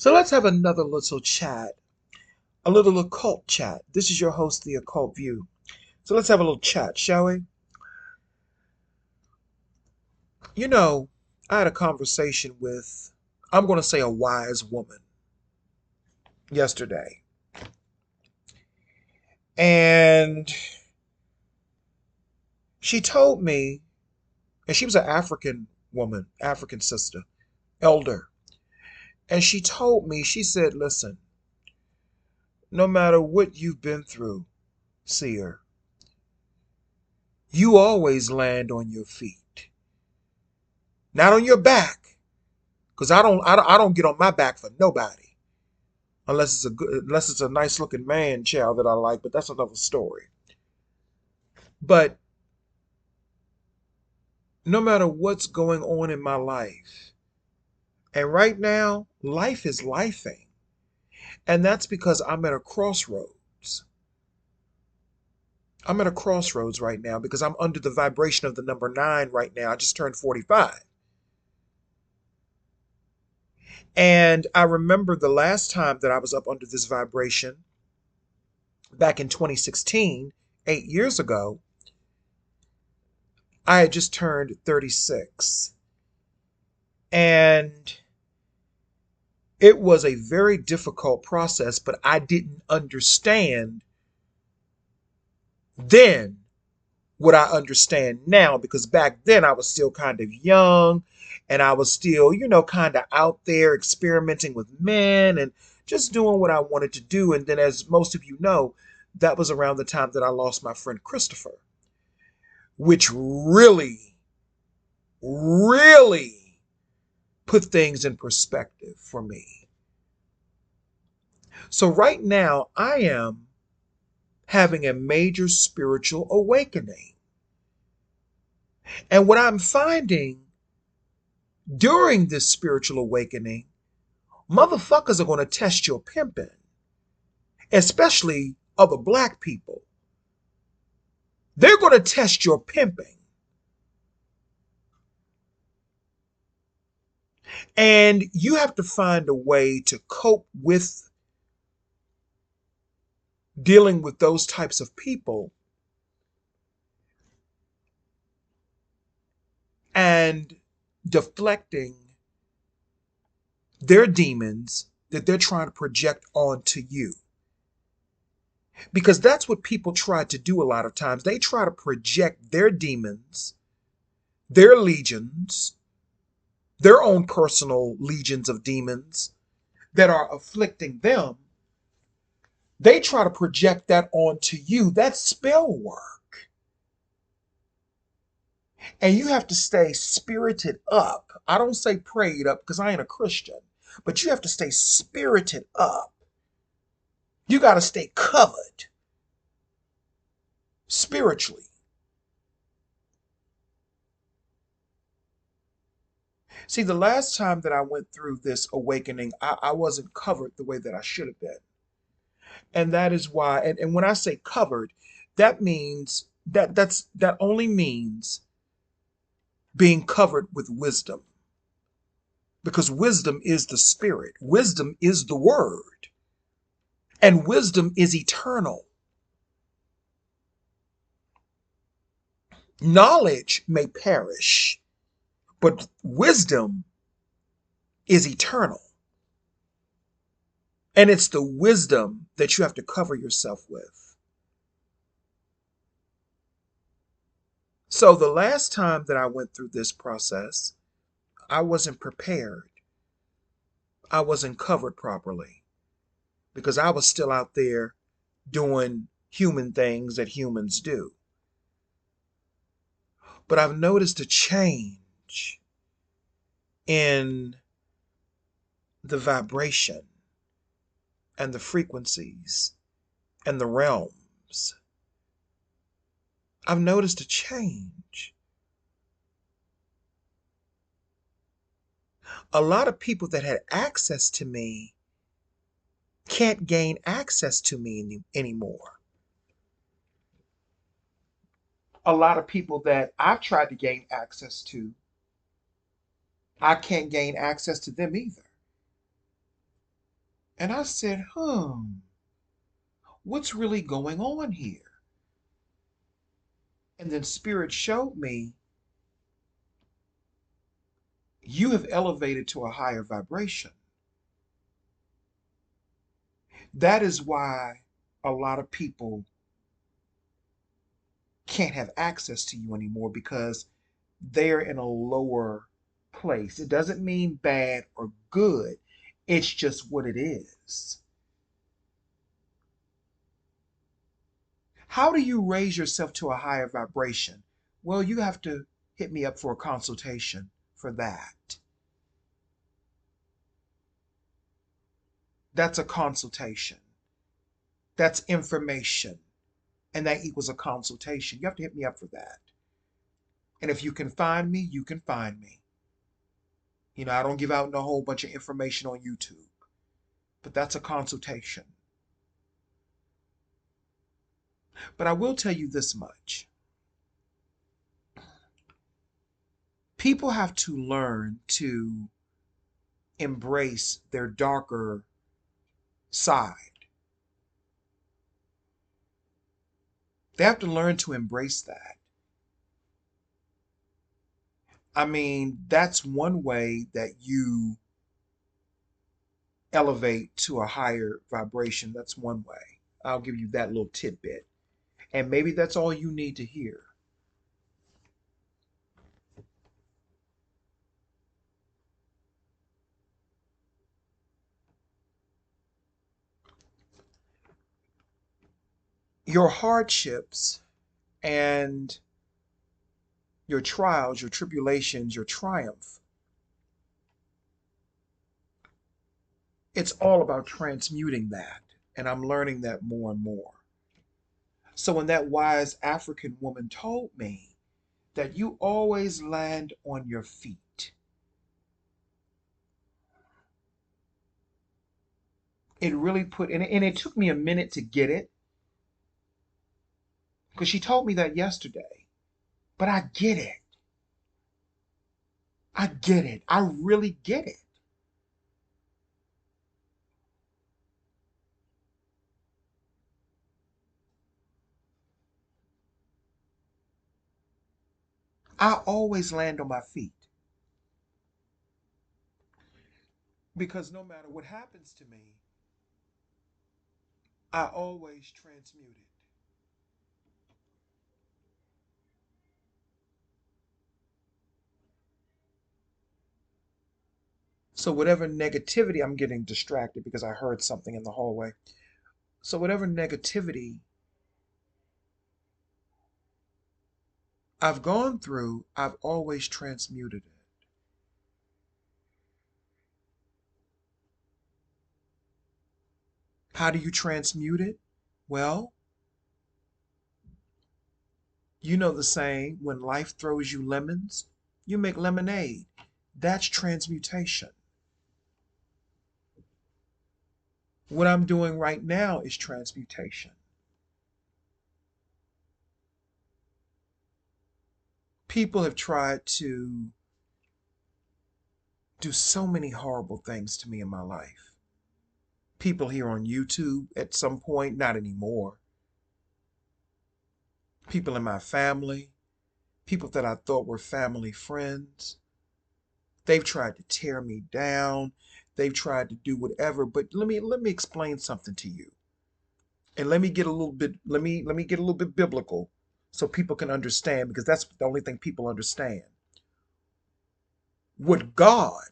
So let's have another little chat, a little occult chat. This is your host, The Occult View. So let's have a little chat, shall we? You know, I had a conversation with, I'm going to say, a wise woman yesterday. And she told me, and she was an African woman, African sister, elder. And she told me, she said, listen, no matter what you've been through, seer, you always land on your feet, not on your back. Because I don't get on my back for nobody unless it's a nice looking man child that I like, but that's another story. But no matter what's going on in my life, and right now life is lifing, and that's because I'm at a crossroads. I'm at a crossroads right now because I'm under the vibration of the number 9 right now. I just turned 45. And I remember the last time that I was up under this vibration back in 2016, 8 years ago. I had just turned 36. And it was a very difficult process, but I didn't understand then what I understand now because back then I was still kind of young and I was still, kind of out there experimenting with men and just doing what I wanted to do. And then, as most of you know, that was around the time that I lost my friend Christopher, which really put things in perspective for me. So right now, I am having a major spiritual awakening. And what I'm finding during this spiritual awakening, motherfuckers are going to test your pimping, especially other black people. They're going to test your pimping. And you have to find a way to cope with dealing with those types of people and deflecting their demons that they're trying to project onto you. Because that's what people try to do a lot of times. They try to project their demons, their legions, their own personal legions of demons that are afflicting them. They try to project that onto you. That's spell work. And you have to stay spirited up. I don't say prayed up because I ain't a Christian, but you have to stay spirited up. You got to stay covered spiritually. See, the last time that I went through this awakening, I wasn't covered the way that I should have been. And that is why, and when I say covered, that means that only means being covered with wisdom. Because wisdom is the spirit, wisdom is the word, and wisdom is eternal. Knowledge may perish, but wisdom is eternal. And it's the wisdom that you have to cover yourself with. So the last time that I went through this process, I wasn't prepared. I wasn't covered properly because I was still out there doing human things that humans do. But I've noticed a change in the vibration and the frequencies and the realms. I've noticed a change. A lot of people that had access to me can't gain access to me anymore. A lot of people that I've tried to gain access to, I can't gain access to them either. And I said, what's really going on here? And then Spirit showed me, you have elevated to a higher vibration. That is why a lot of people can't have access to you anymore, because they're in a lower place. It doesn't mean bad or good, it's just what it is. How do you raise yourself to a higher vibration? Well, you have to hit me up for a consultation for that. That's a consultation. That's information. And that equals a consultation. You have to hit me up for that. And if you can find me, you can find me. I don't give out no whole bunch of information on YouTube, but that's a consultation. But I will tell you this much. People have to learn to embrace their darker side. They have to learn to embrace that. I mean, that's one way that you elevate to a higher vibration. That's one way. I'll give you that little tidbit. And maybe that's all you need to hear. Your hardships and your trials, your tribulations, your triumph, it's all about transmuting that. And I'm learning that more and more. So when that wise African woman told me that you always land on your feet, it really put in it, and it took me a minute to get it, because she told me that yesterday. But I get it. I get it. I really get it. I always land on my feet, because no matter what happens to me, I always transmute it. So whatever negativity, I'm getting distracted because I heard something in the hallway. So whatever negativity I've gone through, I've always transmuted it. How do you transmute it? Well, you know the saying, when life throws you lemons, you make lemonade. That's transmutation. What I'm doing right now is transmutation. People have tried to do so many horrible things to me in my life. People here on YouTube at some point, not anymore. People in my family, people that I thought were family friends. They've tried to tear me down. They've tried to do whatever, but let me explain something to you. And let me get a little bit biblical so people can understand, because that's the only thing people understand. What God,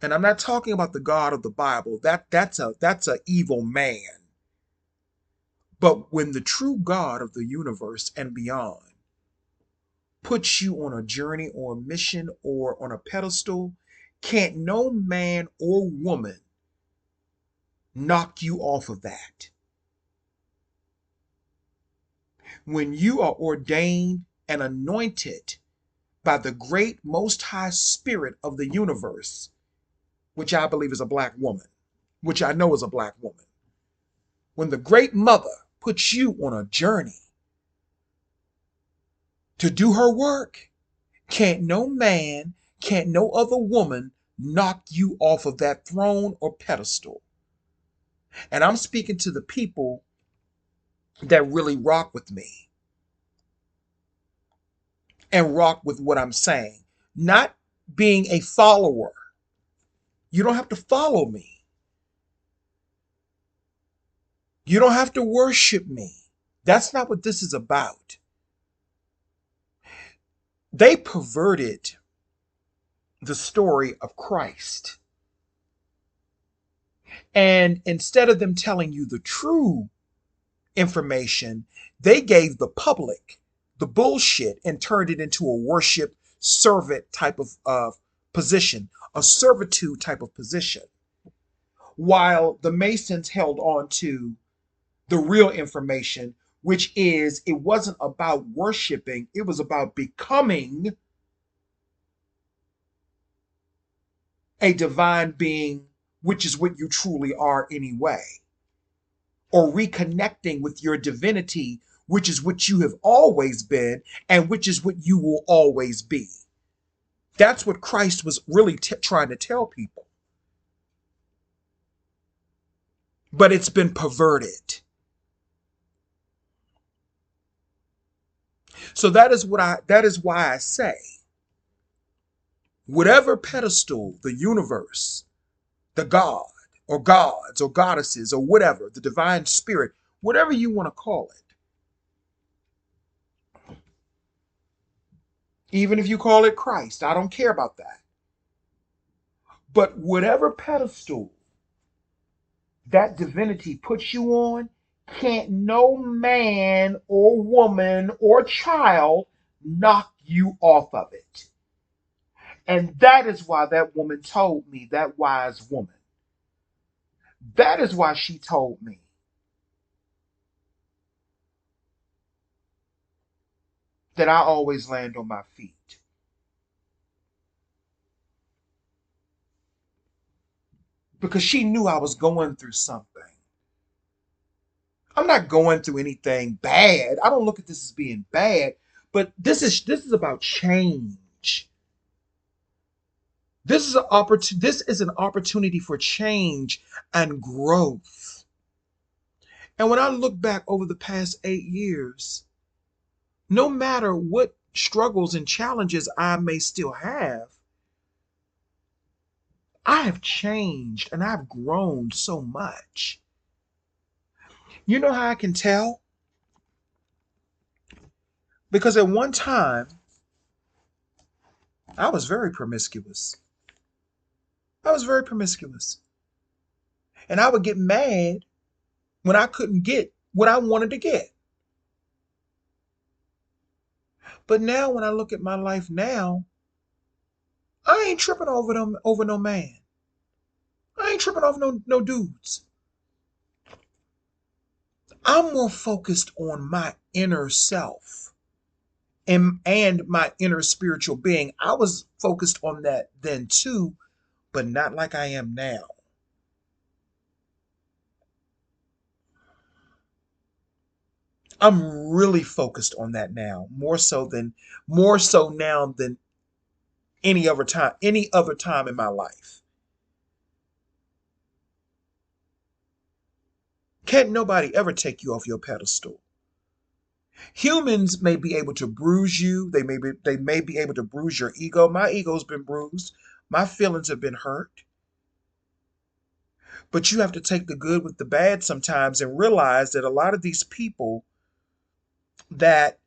and I'm not talking about the God of the Bible. That's a evil man. But when the true God of the universe and beyond puts you on a journey or a mission or on a pedestal, can't no man or woman knock you off of that. When you are ordained and anointed by the great most high spirit of the universe, which I believe is a black woman, which I know is a black woman, when the great mother puts you on a journey to do her work, can't no man, can't no other woman knock you off of that throne or pedestal. And I'm speaking to the people that really rock with me and rock with what I'm saying, not being a follower. You don't have to follow me. You don't have to worship me. That's not what this is about. They perverted the story of Christ. And instead of them telling you the true information, they gave the public the bullshit and turned it into a worship servant type of position, a servitude type of position, while the Masons held on to the real information, which is it wasn't about worshiping, it was about becoming a divine being, which is what you truly are anyway, or reconnecting with your divinity, which is what you have always been and which is what you will always be. That's what Christ was really trying to tell people. But it's been perverted. So that is why I say whatever pedestal the universe, the God or gods or goddesses or whatever, the divine spirit, whatever you want to call it, even if you call it Christ, I don't care about that. But whatever pedestal that divinity puts you on, can't no man or woman or child knock you off of it. And that is why that woman told me, that wise woman, that is why she told me that I always land on my feet. Because she knew I was going through something. I'm not going through anything bad. I don't look at this as being bad, but this is about change. This is an opportunity for change and growth. And when I look back over the past 8 years, no matter what struggles and challenges I may still have, I have changed and I've grown so much. You know how I can tell? Because at one time, I was very promiscuous. I was very promiscuous. And I would get mad when I couldn't get what I wanted to get. But now when I look at my life now, I ain't tripping over no man. I ain't tripping off no dudes. I'm more focused on my inner self and my inner spiritual being. I was focused on that then too, but not like I am now. I'm really focused on that now, more so now than any other time in my life. Can't nobody ever take you off your pedestal. Humans may be able to bruise you. They may be able to bruise your ego. My ego's been bruised. My feelings have been hurt. But you have to take the good with the bad sometimes and realize that a lot of these people that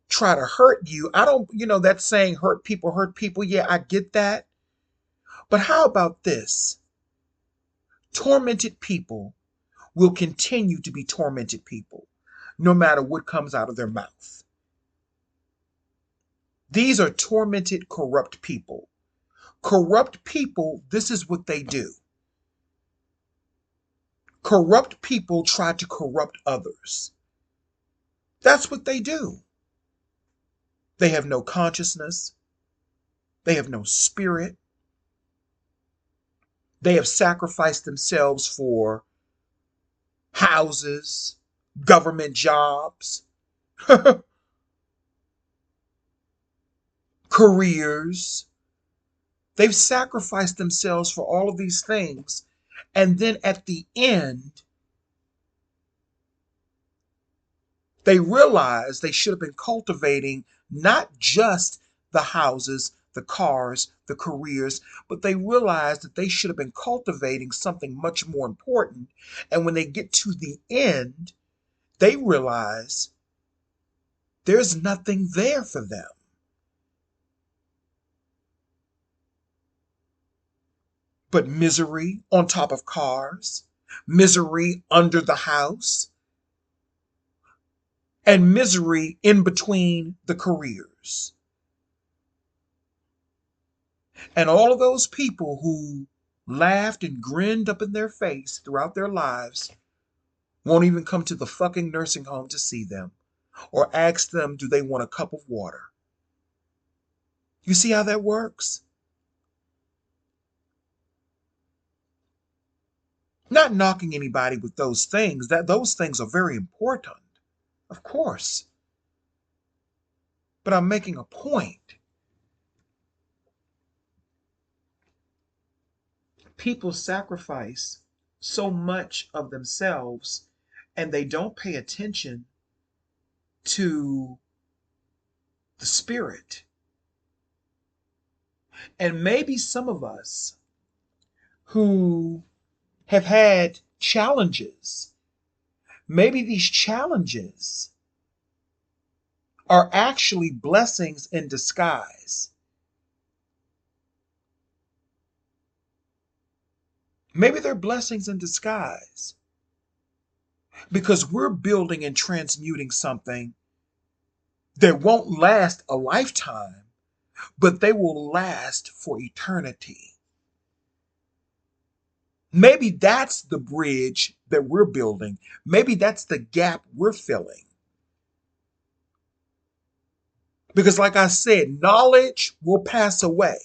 try to hurt you, I don't, that saying hurt people hurt people. Yeah, I get that. But how about this? Tormented people will continue to be tormented people no matter what comes out of their mouth. These are tormented, corrupt people. Corrupt people, this is what they do. Corrupt people try to corrupt others. That's what they do. They have no consciousness. They have no spirit. They have sacrificed themselves for houses, government jobs, careers. They've sacrificed themselves for all of these things. And then at the end, they realize they should have been cultivating not just the houses, the cars, the careers, but they realize that they should have been cultivating something much more important. And when they get to the end, they realize there's nothing there for them but misery on top of cars, misery under the house, and misery in between the careers. And all of those people who laughed and grinned up in their face throughout their lives won't even come to the fucking nursing home to see them or ask them, do they want a cup of water? You see how that works? Not knocking anybody with those things, that those things are very important, of course. But I'm making a point. People sacrifice so much of themselves and they don't pay attention to the spirit. And maybe some of us who have had challenges, maybe these challenges are actually blessings in disguise. Maybe they're blessings in disguise because we're building and transmuting something that won't last a lifetime, but they will last for eternity. Maybe that's the bridge that we're building. Maybe that's the gap we're filling. Because, like I said, knowledge will pass away,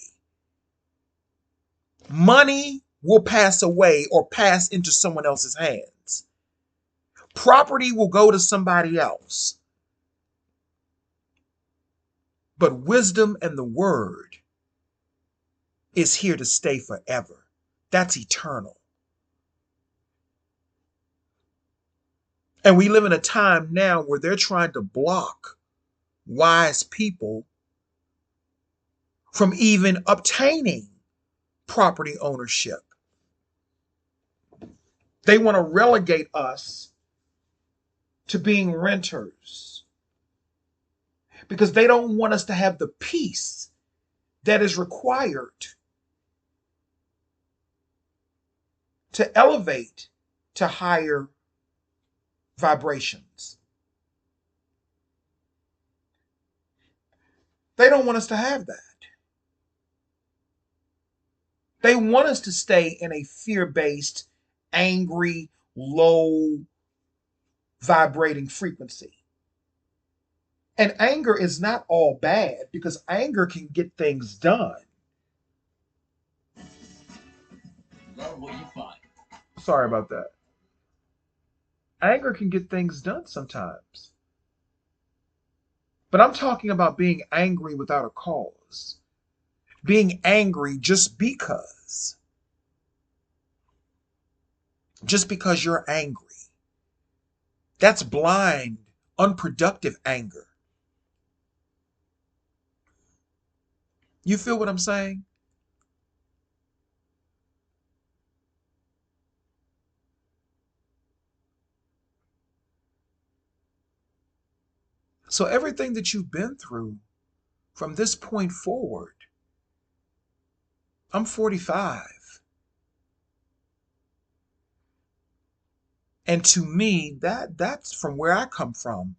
money will pass away or pass into someone else's hands, property will go to somebody else. But wisdom and the word is here to stay forever. That's eternal. And we live in a time now where they're trying to block wise people from even obtaining property ownership. They want to relegate us to being renters because they don't want us to have the peace that is required to elevate to higher vibrations. They don't want us to have that. They want us to stay in a fear based, angry, low vibrating frequency. And anger is not all bad because anger can get things done. Love what you find. Sorry about that. Anger can get things done sometimes. But I'm talking about being angry without a cause. Being angry just because. Just because you're angry. That's blind, unproductive anger. You feel what I'm saying? So everything that you've been through from this point forward, I'm 45. And to me, that's from where I come from.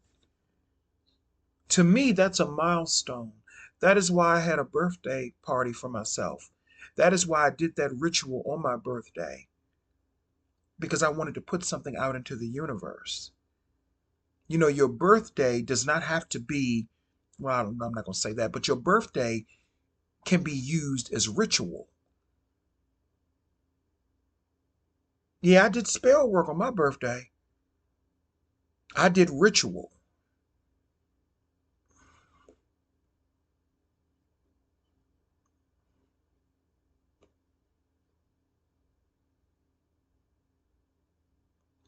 To me, that's a milestone. That is why I had a birthday party for myself. That is why I did that ritual on my birthday. Because I wanted to put something out into the universe. You know, your birthday does not have to be, well, I'm not going to say that, but your birthday can be used as ritual. Yeah, I did spell work on my birthday. I did ritual.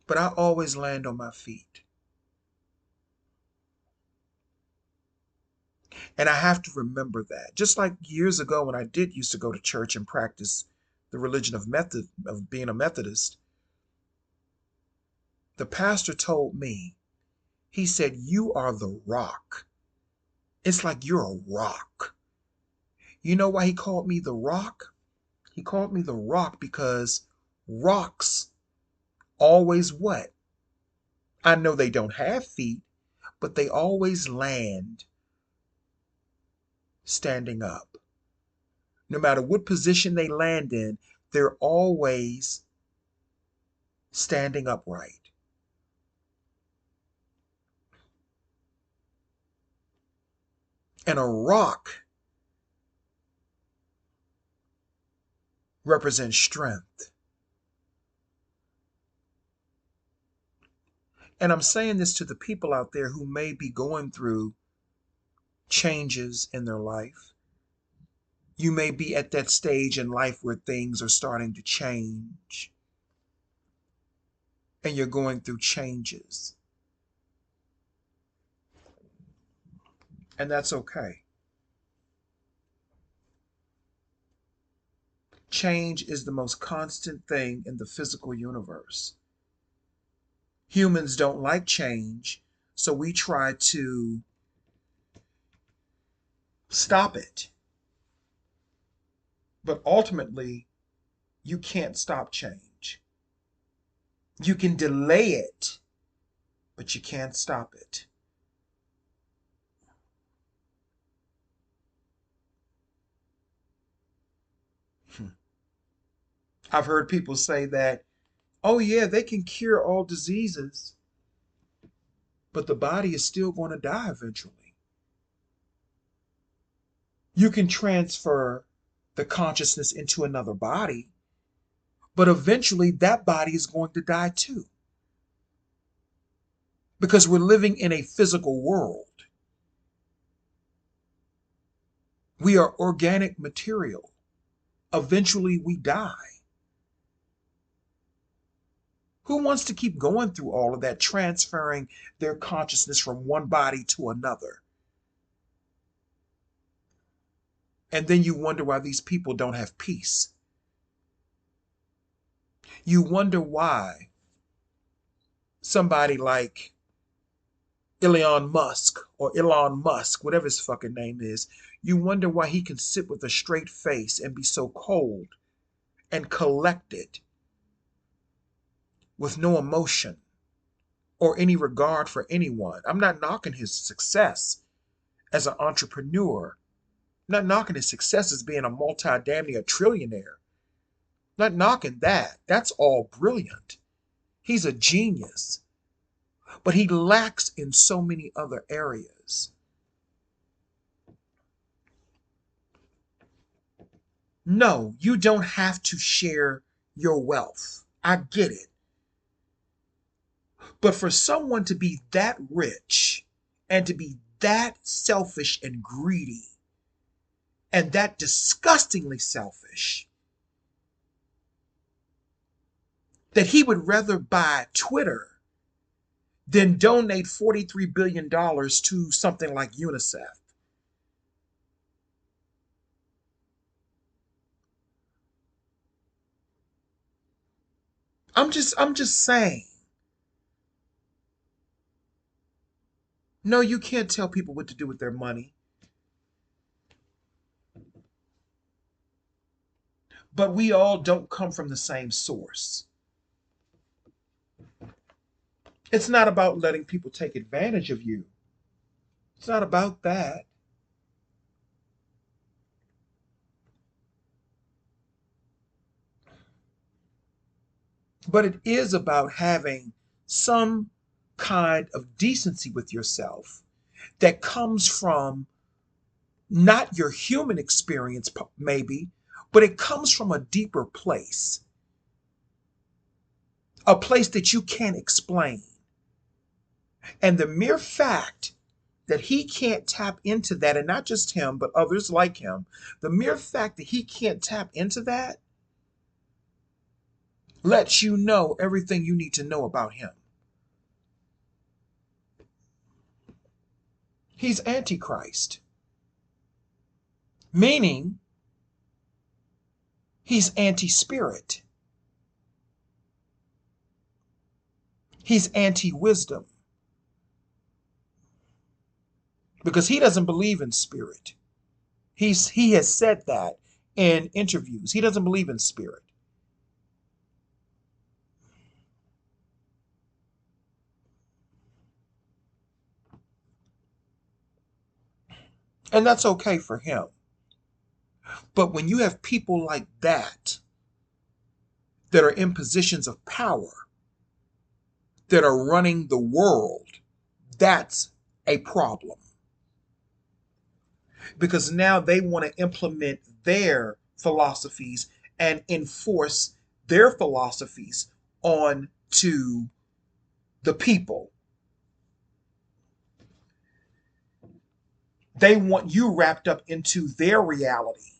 but I always land on my feet. And I have to remember that. Just like years ago when I did used to go to church and practice the religion of being a Methodist, the pastor told me, he said, "You are the rock. It's like you're a rock." You know why he called me the rock? He called me the rock because rocks always what? I know they don't have feet, but they always land standing up. No matter what position they land in, they're always standing upright. And a rock represents strength. And I'm saying this to the people out there who may be going through changes in their life. You may be at that stage in life where things are starting to change and you're going through changes. And that's okay. Change is the most constant thing in the physical universe. Humans don't like change, so we try to stop it. But ultimately, you can't stop change. You can delay it, but you can't stop it. I've heard people say that, oh, yeah, they can cure all diseases, but the body is still going to die eventually. You can transfer the consciousness into another body, but eventually that body is going to die too. Because we're living in a physical world. We are organic material. Eventually we die. Who wants to keep going through all of that, transferring their consciousness from one body to another? And then you wonder why these people don't have peace. You wonder why somebody like Elon Musk, whatever his fucking name is, you wonder why he can sit with a straight face and be so cold and collected with no emotion or any regard for anyone. I'm not knocking his success as an entrepreneur. I'm not knocking his success as being a damn near trillionaire. I'm not knocking that. That's all brilliant. He's a genius. But he lacks in so many other areas. No, you don't have to share your wealth. I get it. But for someone to be that rich and to be that selfish and greedy and that disgustingly selfish that he would rather buy Twitter than donate $43 billion to something like UNICEF. I'm just saying. No, you can't tell people what to do with their money. But we all don't come from the same source. It's not about letting people take advantage of you. It's not about that. But it is about having some kind of decency with yourself that comes from not your human experience, maybe, but it comes from a deeper place, a place that you can't explain. And the mere fact that he can't tap into that, and not just him, but others like him, the mere fact that he can't tap into that lets you know everything you need to know about him. He's Antichrist, meaning he's anti-spirit. He's anti-wisdom because he doesn't believe in spirit. He has said that in interviews. He doesn't believe in spirit. And that's okay for him. But when you have people like that are in positions of power, that are running the world, that's a problem. Because now they want to implement their philosophies and enforce their philosophies on to the people. They want you wrapped up into their reality.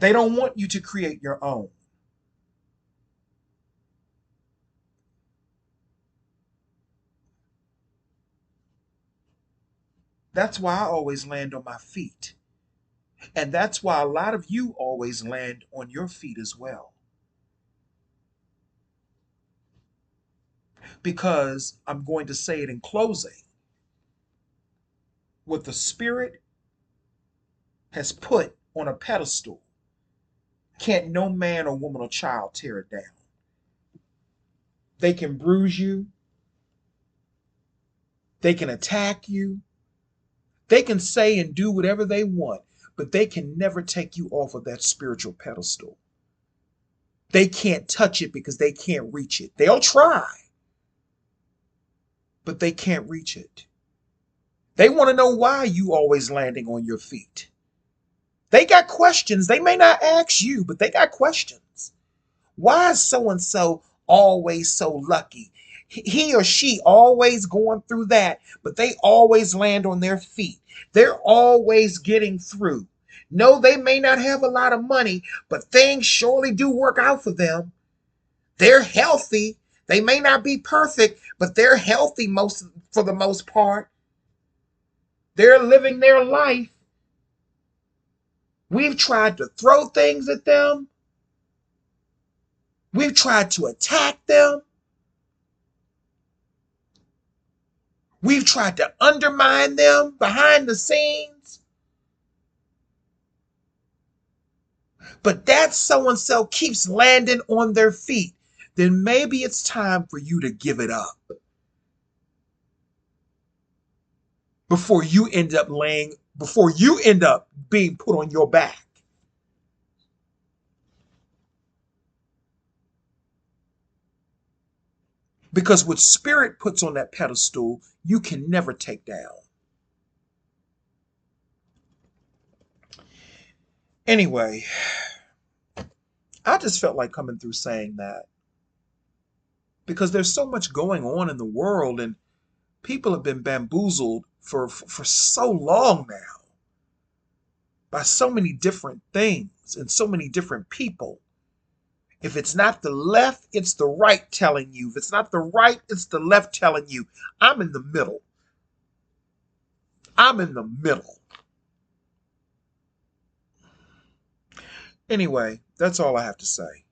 They don't want you to create your own. That's why I always land on my feet. And that's why a lot of you always land on your feet as well. Because I'm going to say it in closing, what the Spirit has put on a pedestal, can't no man or woman or child tear it down. They can bruise you, they can attack you, they can say and do whatever they want, but they can never take you off of that spiritual pedestal. They can't touch it because they can't reach it. They'll try, but they can't reach it. They want to know why you always landing on your feet. They got questions. They may not ask you, but they got questions. Why is so and so always so lucky? He or she always going through that, but they always land on their feet. They're always getting through. No, they may not have a lot of money, but things surely do work out for them. They're healthy. They may not be perfect, but they're healthy most for the most part. They're living their life. We've tried to throw things at them. We've tried to attack them. We've tried to undermine them behind the scenes. But that so and so keeps landing on their feet. Then maybe it's time for you to give it up before you end up being put on your back. Because what spirit puts on that pedestal, you can never take down. Anyway, I just felt like coming through saying that because there's so much going on in the world and people have been bamboozled for so long now by so many different things and so many different people. If it's not the left, it's the right telling you. If it's not the right, it's the left telling you. I'm in the middle. I'm in the middle. Anyway, that's all I have to say.